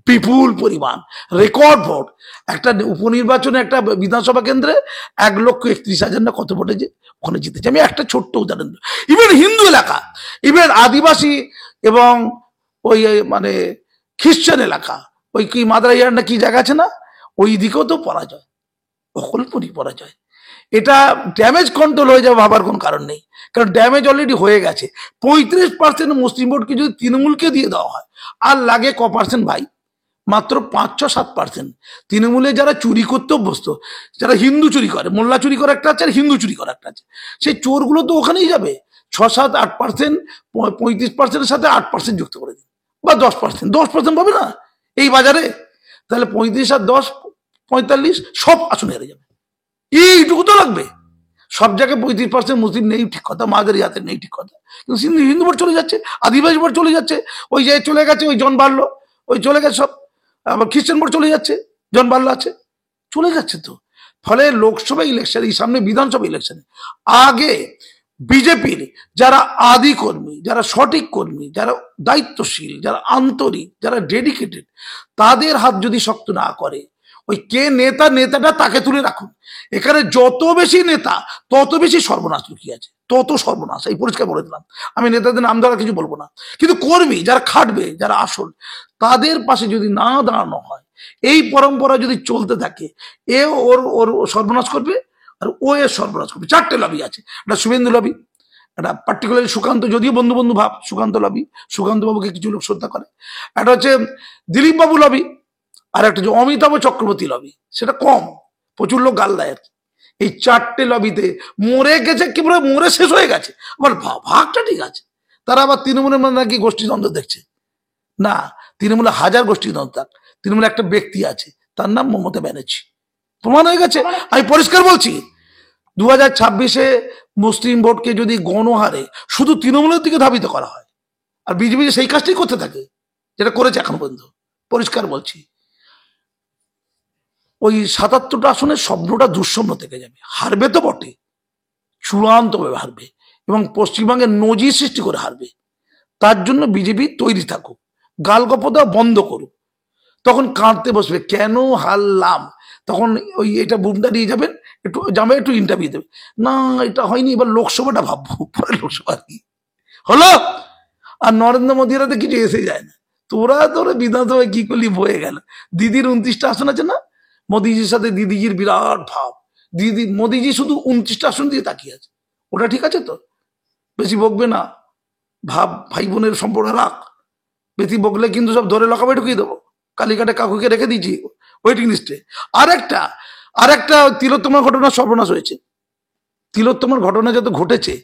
বিপুল পরিমাণ রেকর্ড ভোট। একটা উপনির্বাচনে একটা বিধানসভা কেন্দ্রে 1,31,000 না কত ভোটে যে ওখানে জিতেছে। আমি একটা ছোট্ট উদাহরণ, ইভেন হিন্দু এলাকা, ইভেন আদিবাসী এবং ওই মানে খ্রিস্টান এলাকা, ওই কি মাদারাইয়ার না কি জায়গা আছে না, ওই দিকেও তো পরাজয়, অকল্পনীয় পরাজয়। এটা ড্যামেজ কন্ট্রোল হয়ে যাবে ভাবার কোন কারণ নেই, কারণ ড্যামেজ অলরেডি হয়ে গেছে। 35% মুসলিম ভোটকে যদি তৃণমূলকে দিয়ে দেওয়া হয়, আর লাগে ক পার্সেন্ট ভাই, মাত্র 5-7%। তৃণমূলে যারা চুরি করতে অভ্যস্ত, যারা হিন্দু চুরি করে, মোল্লা চুরি করে একটা আছে আর হিন্দু চুরি করে একটা আছে, সেই চোরগুলো তো ওখানেই যাবে, 6-7-8%, 35%-এর সাথে 8% যুক্ত করে দিন, বা 10% পাবে না এই বাজারে, তাহলে 35 আর 10 45 সব আসন হেরে যাবে, এইটুকু তো লাগবে। সব জায়গায় 35% মুসলিম নেই ঠিক কথা, মাদের ইয়াতে নেই ঠিক কথা, কিন্তু হিন্দু ভোট চলে যাচ্ছে, আদিবাসী ভোট চলে যাচ্ছে, ওই যে চলে গেছে ওই জন বাড়লো, ওই চলে গেছে সব, আবার খ্রিস্টান ভোট চলে যাচ্ছে, জন বাড়লো আছে, চলে যাচ্ছে তো। ফলে লোকসভা ইলেকশন, এই সামনে বিধানসভা ইলেকশনে আগে বিজেপির যারা আদি কর্মী, যারা সঠিক কর্মী, যারা দায়িত্বশীল, যারা আন্তরিক, যারা ডেডিকেটেড, তাদের হাত যদি শক্ত না করে, ওই কে নেতা, নেতাটা তাকে তুলে রাখুন। এখানে যত বেশি নেতা তত বেশি সর্বনাশ লুকিয়ে আছে, তত সর্বনাশ, এই পরিষ্কার বলে দিলাম। আমি নেতাদের নাম ধরা কিছু বলবো না, কিন্তু কর্মী যারা খাটবে, যারা আসল, তাদের পাশে যদি না দাঁড়ানো হয়, এই পরম্পরা যদি চলতে থাকে, এ ওর ওর সর্বনাশ করবে আর ও এর সর্বনাশ করবে। চারটে লবি আছে, একটা শুভেন্দু লবি, একটা পার্টিকুলারলি সুকান্ত, যদিও বন্ধু বন্ধু ভাব, সুকান্ত লবি, সুকান্ত বাবুকে কিছু লোক শ্রদ্ধা করে, একটা হচ্ছে দিলীপ বাবু লবি, আর একটা যে অমিতাভ চক্রবর্তী লবি, সেটা কম, প্রচুর লোক গাল দেয় আর কি। এই চারটে লবিতে মরে গেছে, কি বলে মরে শেষ হয়ে গেছে, আবার ভাগটা ঠিক আছে। তারা আবার তৃণমূলের মধ্যে নাকি গোষ্ঠীদ্বন্দ্ব দেখছে, না, তৃণমূলে হাজার গোষ্ঠীদ্বন্দ্ব, তৃণমূলে একটা ব্যক্তি আছে, তার নাম মমতা ব্যানার্জি, প্রমাণ হয়ে গেছে। আমি পরিষ্কার বলছি, 2026-এ মুসলিম ভোটকে যদি গণহারে শুধু তৃণমূলের দিকে ধাবিত করা হয়, আর বিজেপি সেই কাজটাই করতে থাকে যেটা করেছে এখন পর্যন্ত, পরিষ্কার বলছি, ওই 77টা আসনের স্বপ্নটা দুঃস্বপ্ন থেকে যাবে, হারবে তো বটে, চূড়ান্তভাবে হারবে, এবং পশ্চিমবঙ্গের নজির সৃষ্টি করে হারবে। তার জন্য বিজেপি তৈরি থাকুক, গাল গপ দেওয়া বন্ধ করুক, তখন কাঁদতে বসবে কেন হারলাম, তখন ওই এটা বুমটা নিয়ে যাবেন, একটু যাবে, একটু ইন্টারভিউ দেবে, না এটা হয়নি, এবার লোকসভাটা ভাববো, পরে লোকসভা কি হলো। আর নরেন্দ্র মোদীরা তো কিছু এসে যায় না, তোরা বিধানসভায় কি করলি, বয়ে গেল। দিদির 29টা আসন আছে না, মোদিজির সাথে দিদিজির বিরাট ভাব, মোদিজি শুধু 29টা আসন দিয়ে তাকিয়ে আছে, ওটা ঠিক আছে তো, বেশি বকবে না, ভাব ভাই বোনের সম্পর্ক রাখ, বেশি বকলে কিন্তু সব ধরে লকাবে ঢুকিয়ে দেবো, কালীঘাটে কাকুকে রেখে দিয়েছি ওয়েটিং লিস্টে। আরেকটা তিলোত্তমার ঘটনা সর্বনাশ হয়েছে, তিলোত্তমার ঘটনা যত ঘটেছে,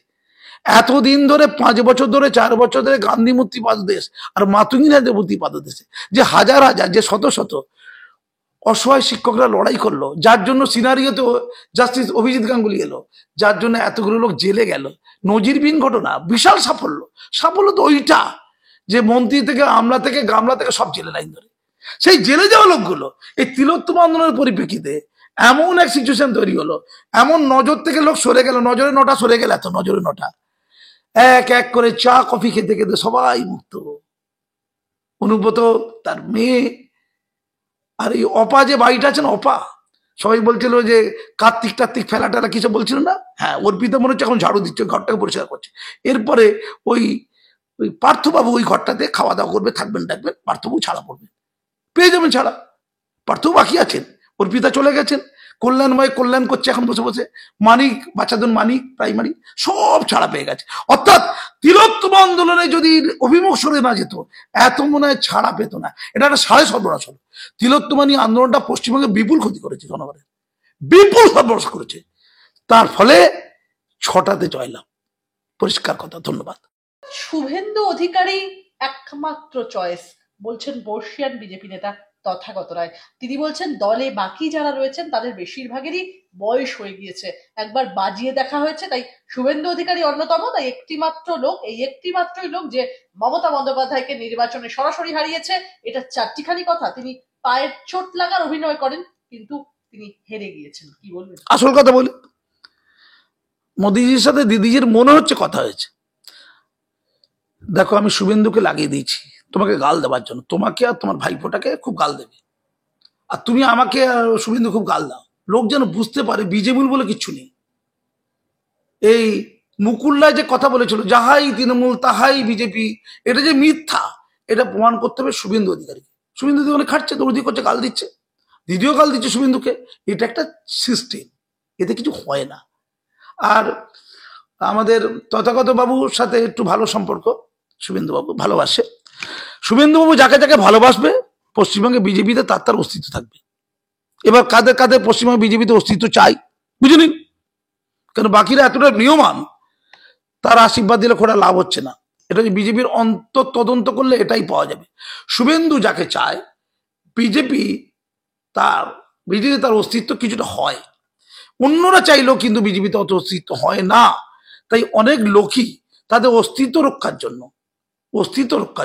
এতদিন ধরে 5 বছর ধরে 4 বছর ধরে গান্ধী মূর্তি পাদদেশ আর মাতুঙ্গিনাথের মূর্তি পাদদেশে যে হাজার হাজার, যে শত শত অসহায় শিক্ষকরা লড়াই করলো, যার জন্য সিনারিওতে জাস্টিস অভিজিৎ গাঙ্গুলি এলো, যার জন্য এতগুলো লোক জেলে গেল। নজিরবিহীন ঘটনা, বিশাল সাফল্য। সাফল্য তো ওইটা যে মন্ত্রী থেকে, আমলা থেকে, গামলা থেকে সব জেলে লাইন ধরে। সেই জেলে যাওয়া লোকগুলো এই তিলোত্তমা আন্দোলনের পরিপ্রেক্ষিতে এমন এক সিচুয়েশন তৈরি হলো, এমন নজর থেকে লোক সরে গেল, নজরে নটা সরে গেল, এত নজরে নটা, এক এক করে চা কফি খেতে খেতে সবাই মুক্ত। অনুব্রত, তার মেয়ে, আর এই অপা যে বাড়িটা আছে না, অপা, সবাই বলছিল যে কার্তিক টার্তিক ফেলা টেলা কিছু বলছিল না, হ্যাঁ, অর্পিতা মনে হচ্ছে এখন ঝাড়ু দিচ্ছে, ঘরটাকে পরিষ্কার করছে। এরপরে ওই ওই পার্থবাবু ওই ঘরটাতে খাওয়া দাওয়া করবে, থাকবেন ডাকবেন, পার্থবাবু ছাড়া পড়বে, পেয়ে যাবেন ছাড়া। পার্থবাবু বাকি আছেন, অর্পিতা চলে গেছেন, কল্যাণময় কল্যাণ করছে এখন বসে বসে, মানিক, বাচ্চাদের মানিক প্রাইমারি সব ছাড়া পেয়ে গেছে। অর্থাৎ তিলোত্তমা আন্দোলনে যদি অভিমুখ সরে না যেত, এত মনে হয় ছাড়া পেত না। এটা একটা সাড়ে সর্বনাশ হলো। তিলোত্তমা নিয়ে আন্দোলনটা পশ্চিমবঙ্গে বিপুল ক্ষতি করেছে, জনগণের বিপুল সর্বনাশ করেছে। তার ফলে 6টাতে জয়লাভ, পরিষ্কার কথা। ধন্যবাদ। শুভেন্দু অধিকারী একমাত্র চয়েস বলছেন বর্ষিয়ান বিজেপি নেতা তথাগত রায়। তিনি বলছেন দলে বাকি যারা রয়েছেন তাদের বেশিরভাগেরই বয়স হয়ে গিয়েছে, একবার বাজিয়ে দেখা হয়েছে, তাই শুভেন্দু অধিকারী অন্যতম। তাই একটি মাত্রই লোক যে মমতা বন্দ্যোপাধ্যায়কে নির্বাচনে সরাসরি হারিয়েছে। এটা চারটিখানি কথা। তিনি পায়ের চোট লাগার অভিনয় করেন, কিন্তু তিনি হেরে গিয়েছেন। কি বলবেন? আসল কথা বলি, মোদিজির সাথে দিদিজির মনে হচ্ছে কথা হয়েছে। দেখো, আমি শুভেন্দুকে লাগিয়ে দিয়েছি তোমাকে গাল দেওয়ার জন্য, তোমাকে আর তোমার ভাইপোটাকে খুব গাল দেবে, আর তুমি আমাকে আর শুভেন্দু খুব গাল দাও। লোক যেন বুঝতে পারে বিজেপি বলে কিচ্ছু নেই। এই মুকুল্লায় যে কথা বলেছিল যাহাই তৃণমূল তাহাই বিজেপি, এটা যে মিথ্যা, এটা প্রমাণ করতে হবে শুভেন্দু অধিকারীকে। শুভেন্দু অধিকারী খাটছে, দৌড়দি করছে, গাল দিচ্ছে, দিদিও গাল দিচ্ছে শুভেন্দুকে। এটা একটা সিস্টেম, এতে কিছু হয় না। আর আমাদের তথাগত বাবুর সাথে একটু ভালো সম্পর্ক, শুভেন্দু বাবু ভালোবাসে। শুভেন্দু বাবু যাকে যাকে ভালোবাসবে পশ্চিমবঙ্গে বিজেপিতে তার অস্তিত্ব থাকবে। এবার কাদের কাদের পশ্চিমবঙ্গে বিজেপিতে অস্তিত্ব চাই বুঝে নিন, কেন বাকিরা এতটা নিয়মান, তার আশীর্বাদ দিলে খোটা লাভ হচ্ছে না। এটা বিজেপির অন্তর তদন্ত করলে এটাই পাওয়া যাবে। শুভেন্দু যাকে চায় বিজেপি, তার অস্তিত্ব কিছুটা হয়। অন্যরা চাইলেও কিন্তু বিজেপিতে অত অস্তিত্ব হয় না। তাই অনেক লোকই তাদের অস্তিত্ব রক্ষার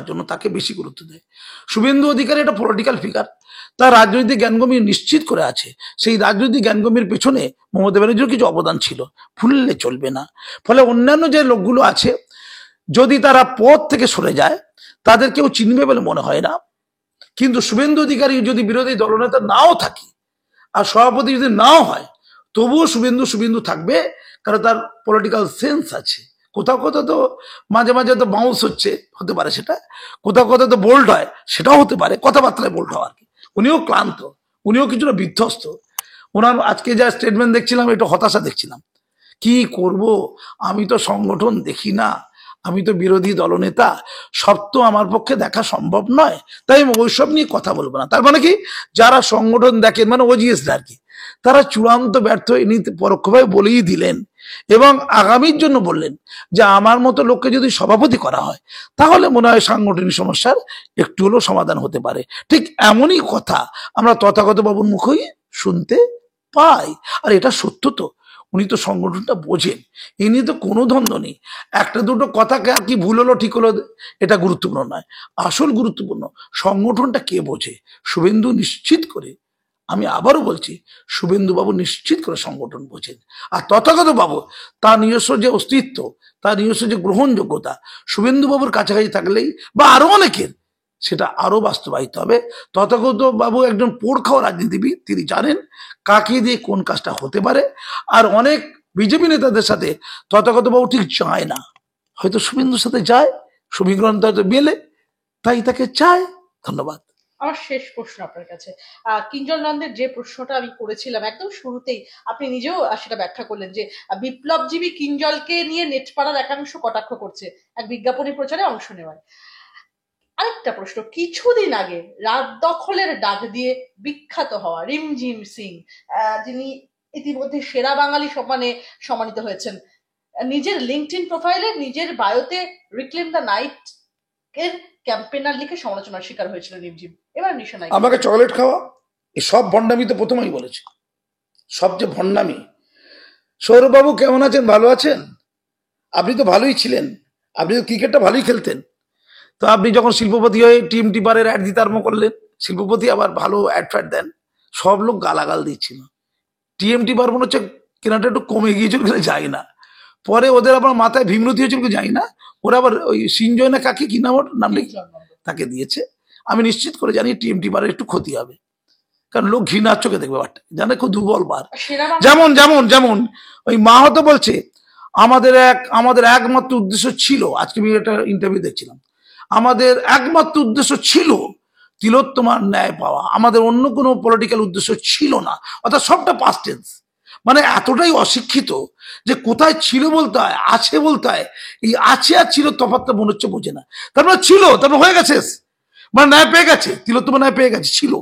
জন্য তাকে বেশি গুরুত্ব দেয়। শুভেন্দু অধিকারী একটা পলিটিক্যাল ফিগার, তার রাজনৈতিক জ্ঞানগম্ভীর নিশ্চিত করে আছে। সেই রাজনৈতিক জ্ঞানগম্ভীর পেছনে মমতা ব্যানার্জির কিছু অবদান ছিল, ভুললে চলবে না। ফলে অন্যান্য যে লোকগুলো আছে, যদি তারা পথ থেকে সরে যায়, তাদের কেউ চিনবে বলে মনে হয় না। কিন্তু শুভেন্দু অধিকারী যদি বিরোধী দলনেতা নাও থাকে আর সভাপতি যদি নাও হয়, তবুও শুভেন্দু থাকবে, কারণ তার পলিটিক্যাল সেন্স আছে। কোথাও তো মাঝে মাঝে তো বাউন্স হতে পারে, সেটা কোথাও তো বোল্ড হয়, সেটাও হতে পারে, কথাবার্তায় বোল্ড হওয়া আর কি। উনিও ক্লান্ত, উনিও কিছুটা বিধ্বস্ত। ওনার আজকে যা স্টেটমেন্ট দেখছিলাম, একটু হতাশা দেখছিলাম। কি করব, আমি তো সংগঠন দেখি না, আমি তো বিরোধী দলনেতা, সব তো আমার পক্ষে দেখা সম্ভব নয়, তাই আমি ওইসব নিয়ে কথা বলবো না। তার মানে কি, যারা সংগঠন দেখেন, মানে ওজিএসরা আর কি, তারা চূড়ান্ত ব্যর্থ ইনি পরোক্ষভাবে বলেই দিলেন, এবং আগামীর জন্য বললেন যে আমার মতো লোককে যদি সভাপতি করা হয়, তাহলে মনে হয় সাংগঠনিক সমস্যার একটু হলেও সমাধান হতে পারে। ঠিক এমনই কথা আমরা তথাগত বাবুর মুখেই শুনতে পাই। আর এটা সত্য তো, উনি তো সংগঠনটা বোঝেন, এ নিয়ে তো কোনো দ্বন্দ্ব নেই। একটা দুটো কথা কি ভুল হলো ঠিক হলো এটা গুরুত্বপূর্ণ নয়, আসল গুরুত্বপূর্ণ সংগঠনটা কে বোঝে। শুভেন্দু নিশ্চিত করে, আমি আবারও বলছি, শুভেন্দু বাবু নিশ্চিত করে সংগঠন বোঝেন। আর তথাগত বাবু তার নিজস্ব যে অস্তিত্ব, তার নিজস্ব যে গ্রহণযোগ্যতা, শুভেন্দু বাবুর কাছাকাছি থাকলেই বা আরো অনেকের, সেটা আরো বাস্তবায়িত হবে। তথাগত বাবু একজন পোড় খাওয়া রাজনীতিবিদ, তিনি জানেন কাকে দিয়ে কোন কাজটা হতে পারে। আর অনেক বিজেপি নেতাদের সাথে তথাগত বাবু ঠিক যায় না, হয়তো শুভেন্দুর সাথে যায়, সমীকরণ হয়তো মেলে, তাই তাকে চায়। ধন্যবাদ। আমার শেষ প্রশ্ন আপনার কাছে, কিঞ্জল নন্দের যে প্রশ্নটা আমি করেছিলাম একদম শুরুতেই, আপনি নিজেও সেটা ব্যাখ্যা করলেন যে বিপ্লবজীবী কিঞ্জলকে নিয়ে নেটপাড়ার একাংশ কটাক্ষ করছে এক বিজ্ঞাপনী প্রচারে অংশ নেওয়ায়। আরেকটা প্রশ্ন, কিছুদিন আগে রাত দখলের ডাক দিয়ে বিখ্যাত হওয়া রিমঝিম সিং, যিনি ইতিমধ্যে সেরা বাঙালি সম্মানে সম্মানিত হয়েছেন, নিজের লিঙ্কডইন প্রোফাইলে, নিজের বায়োতে রিক্লেম দ্য নাইট এর ক্যাম্পেনার লিখে সমালোচনার শিকার হয়েছিল রিমঝিম। এবার নিশানায় আমাকে চকলেট খাওয়া, এই সব ভণ্ডামি তো প্রথমেই বলেছে, সবচেয়ে ভণ্ডামি। সৌরভবাবু কেমন আছেন? ভালো আছেন? আপনি তো ভালোই ছিলেন, আপনি তো ক্রিকেটটা ভালোই খেলতেন। তো আপনি যখন শিল্পপতি হয়ে টিম টিপারের অ্যাড দিতে আরম্ভ করলেন, শিল্পপতি আবার ভালো অ্যাড ফ্যাড দেন, সব লোক গালাগাল দিচ্ছিল। টিএমটি বার মনে হচ্ছে কেনাটা একটু কমে গিয়েছিল, কিন্তু যায় না। পরে ওদের আবার মাথায় ভীমরতি হয়েছিল, কিন্তু যাই না, ওরা আবার ওই সিনজয় না কাকে কি নাম, ওর নাম নেই, তাকে দিয়েছে। আমি নিশ্চিত করে জানি টিএমটি বারের একটু ক্ষতি হবে, কারণ লোক ঘৃণার চোখে দেখবে ব্যাপারটা, জানে খুব দুর্বল বার। যেমন যেমন যেমন ওই মাহাতো বলছে আমাদের একমাত্র উদ্দেশ্য ছিল, আজকে আমি একটা ইন্টারভিউ দেখছিলাম, আমাদের একমাত্র উদ্দেশ্য ছিল তিলোত্তমার ন্যায় পাওয়া, আমাদের অন্য কোনো পলিটিক্যাল উদ্দেশ্য ছিল না। অর্থাৎ সবটা পাস্ট টেন্স, মানে এতটাই অশিক্ষিত যে কোথায় ছিল বলতে হয়, আছে বলতে হয়, এই আছে আর ছিল তফাৎটা মনে হচ্ছে বোঝে না। তারপরে ছিল, তারপর হয়ে গেছে, মানে ন্যায় পেয়ে গেছে, তিলোত্তমা ন্যায় পেয়ে গেছে। ছিল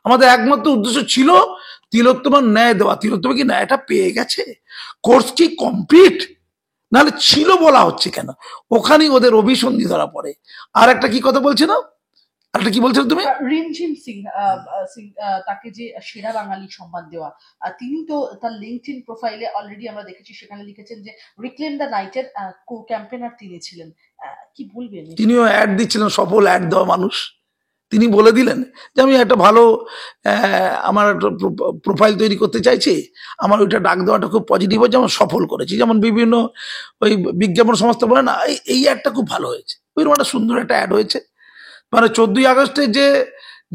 আমাদের একমাত্র উদ্দেশ্য ছিল তিলোত্তমার ন্যায় দেওয়া। তিলোত্তমা কি ন্যায়টা পেয়ে গেছে? কোর্স কি কমপ্লিট? নাহলে ছিল বলা হচ্ছে কেন? ওখানেই ওদের অভিসন্ধি ধরা পড়ে। আর একটা কি কথা বলছে না, আরেকটা কি বলছো তুমি? রিমঝিম সিং, তাকে যে সেরা বাঙালি সম্মান দেওয়া, তিনি তো তার লিঙ্কডইন প্রোফাইলে অলরেডি আমরা দেখেছি, সেখানে লিখেছেন যে রিক্লেম দ্য নাইটের কো ক্যাম্পেনার তিনি ছিলেন। কি বলবেন? তিনিও অ্যাড দিচ্ছিলেন, সফল অ্যাড দেওয়া মানুষ। তিনি বলে দিলেন যে আমি একটা ভালো আমার প্রোফাইল তৈরি করতে চাইছি, আমার ওইটা ডাক দেওয়াটা খুব পজিটিভ হয়েছে, আমার সফল করেছি। যেমন বিভিন্ন ওই বিজ্ঞাপন সংস্থা বলে না, এই অ্যাডটা খুব ভালো হয়েছে, ওইরকম একটা সুন্দর একটা অ্যাড হয়েছে। মানে 14ই আগস্টে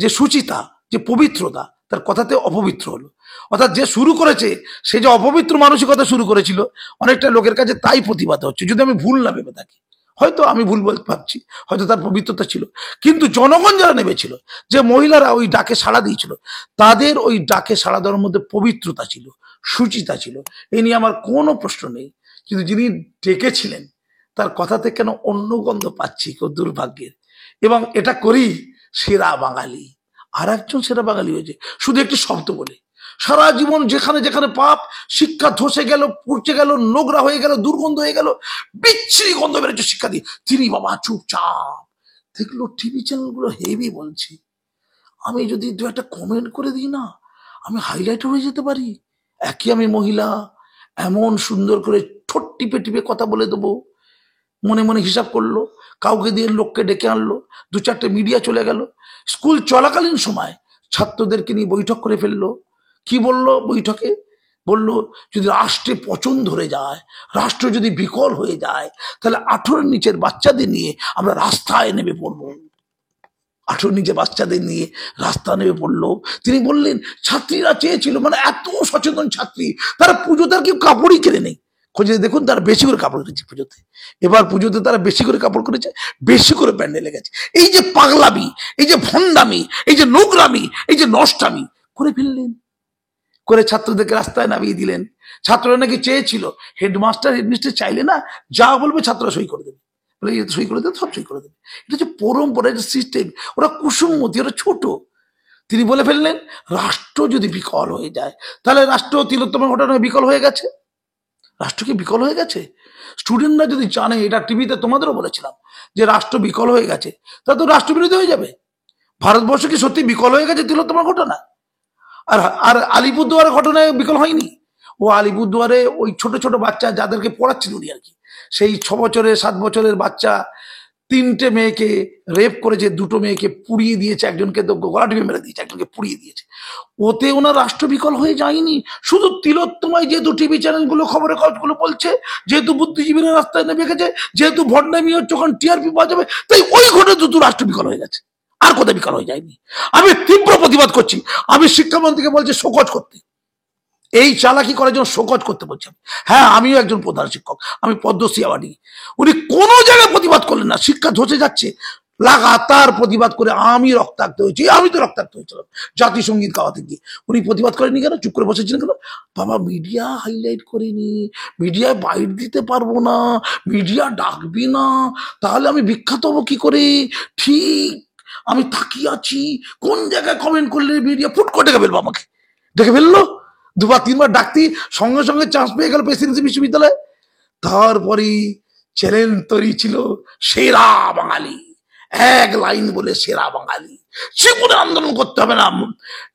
যে সুচিতা, যে পবিত্রতা, তার কথাতে অপবিত্র হলো। অর্থাৎ যে শুরু করেছে সে যে অপবিত্র মানসিকতা শুরু করেছিল, অনেকটা লোকের কাছে তাই প্রতিবাদ হচ্ছে। যদি আমি ভুল না ভেবে থাকি, হয়তো আমি ভুল বলতে ভাবছি, হয়তো তার পবিত্রতা ছিল, কিন্তু জনগণ যারা নেমেছিল, যে মহিলারা ওই ডাকে সাড়া দিয়েছিল, তাদের ওই ডাকে সাড়া দেওয়ার মধ্যে পবিত্রতা ছিল, সুচিতা ছিল, এই নিয়ে আমার কোনো প্রশ্ন নেই। কিন্তু যিনি ডেকেছিলেন তার কথাতে কেন অন্য গন্ধ পাচ্ছি, কেউ দুর্ভাগ্যের। এবং এটা করি সেরা বাঙালি, আর একজন সেরা বাঙালি হয়েছে শুধু একটি শব্দ বলে। সারা জীবন যেখানে যেখানে পাপ, শিক্ষা ধসে গেল, পড়ছে গেল, নোংরা হয়ে গেল, দুর্গন্ধ হয়ে গেল, বিচ্ছিরি গন্ধ বেরোচ্ছে শিক্ষা দিয়ে, তিনি বাবা চুপচাপ দেখলো টিভি চ্যানেলগুলো হেভি বলছি, আমি যদি দু একটা কমেন্ট করে দিই না, আমি হাইলাইট হয়ে যেতে পারি। একই আমি মহিলা, এমন সুন্দর করে ঠোঁট টিপে টিপে কথা বলে দেবো। মনে মনে হিসাব করলো, কাউকে দিয়ে লোককে ডেকে আনলো, 2-4টে মিডিয়া চলে গেল। স্কুল চলাকালীন সময় ছাত্রদেরকে নিয়ে বৈঠক করে ফেললো। কি বললো বৈঠকে? বলল যদি রাষ্ট্রে পচন ধরে যায়, রাষ্ট্র যদি বিকল হয়ে যায়, তাহলে 18 নিচের বাচ্চাদের নিয়ে আমরা রাস্তায় নেমে পড়বো। 18 নিচে বাচ্চাদের নিয়ে রাস্তা নেমে পড়লো। তিনি বললেন ছাত্রীরা চেয়েছিল, মানে এত সচেতন ছাত্রী, তারা পুজোতে আর কেউ কাপড়ই কেনে নেই। খোঁজে দেখুন, তারা বেশি করে কাপড় কিনেছে পুজোতে। এবার পুজোতে তারা বেশি করে কাপড় করেছে, বেশি করে প্যান্ডেলে গেছে। এই যে পাগলামি, এই যে ভণ্ডামি, এই যে নোংরামি, এই যে নষ্টামি করে ফেললেন, করে ছাত্রদেরকে রাস্তায় নামিয়ে দিলেন। ছাত্ররা নাকি চেয়েছিল, হেডমিস্টার চাইলে না যা বলবে ছাত্ররা সই করে দেবে, সই করে দেবে, সব সই করে দেবে। এটা হচ্ছে পরম্পরা, এটা সিস্টেম। ওরা কুসুমমতি, ওরা ছোট। তিনি বলে ফেললেন রাষ্ট্র যদি বিকল হয়ে যায়, তাহলে রাষ্ট্র তিলোত্তমার ঘটনায় বিকল হয়ে গেছে। রাষ্ট্র কি বিকল হয়ে গেছে? স্টুডেন্টরা যদি জানে, এটা টিভিতে তোমাদেরও বলেছিলাম, যে রাষ্ট্র বিকল হয়ে গেছে, তাহলে তো রাষ্ট্রবিরোধী হয়ে যাবে। ভারতবর্ষ কি সত্যি বিকল হয়ে গেছে তিলোত্তমার ঘটনা? আর আর আলিপুরদুয়ারের ঘটনায় বিকল হয়নি। ও আলিপুরদুয়ারে ওই ছোট ছোট বাচ্চা যাদেরকে পড়াচ্ছিল উনি আর কি, সেই 6 বছরের 7 বছরের বাচ্চা 3টে মেয়েকে রেপ করেছে, 2টো মেয়েকে পুড়িয়ে দিয়েছে, একজনকে তো গলা টিপে মেরে দিয়েছে, একজনকে পুড়িয়ে দিয়েছে। ওতে ওনার রাষ্ট্র বিকল হয়ে যায়নি। শুধু তিলোত্তমায় যেহেতু টিভি চ্যানেলগুলো, খবরের কাগজগুলো বলছে, যেহেতু বুদ্ধিজীবীরা রাস্তায় নেমে গেছে, যেহেতু ভণ্ডামি হচ্ছে, ওখানে টিআরপি পাওয়া যাবে, তাই ওই ঘটনা দুটো রাষ্ট্র বিকল হয়ে গেছে, আর কোথায় বিকল হয়ে যায়নি। আমি তীব্র প্রতিবাদ করছি। আমি শিক্ষামন্ত্রীকে বলছি শোকজ করতে, এই চালাকি করার জন্য শোকজ করতে বলছি। হ্যাঁ, আমিও একজন প্রধান শিক্ষক, আমি পদ্মশ্রী অ্যাওয়ার্ডি। উনি কোনো জায়গায় প্রতিবাদ করলেন না। শিক্ষা ধসে যাচ্ছে, লাগাতার প্রতিবাদ করে আমি রক্তাক্ত হয়েছি। আমি তো রক্তাক্ত হয়েছিলাম জাতিসঙ্গীত গাওয়াতে গিয়ে। উনি প্রতিবাদ করেনি কেন? চুপ করে বসেছিলেন কেন? বাবা, মিডিয়া হাইলাইট করেনি, মিডিয়ায় বাইট দিতে পারবো না, মিডিয়া ডাকবি না, তাহলে আমি বিখ্যাত হবো কি করে? ঠিক আমি তাকিয়ে আছি, কোন জায়গায় কমেন্ট করলে মিডিয়া ফুট করে ডেকে ফেলবো আমাকে। ডেকে ফেললো, 2-3 বার ডাকতি, সঙ্গে সঙ্গে চান্স পেয়ে গেল প্রেসিডেন্সি বিশ্ববিদ্যালয়ে। তারপরেই চ্যালেঞ্জ তৈরি ছিল সেরা বাঙালি, এক লাইন বলে সেরা বাঙালি। জীবনে আন্দোলন করতে হবে না।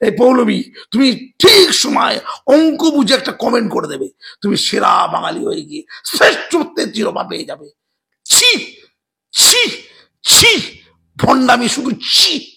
এই পৌলমী, তুমি ঠিক সময় অঙ্ক বুঝে একটা কমেন্ট করে দেবে, তুমি সেরা বাঙালি হয়ে গিয়ে শ্রেষ্ঠত্বের চিরমা পেয়ে যাবে। ছি ছি ছি, ভণ্ডামি শুধু ছি।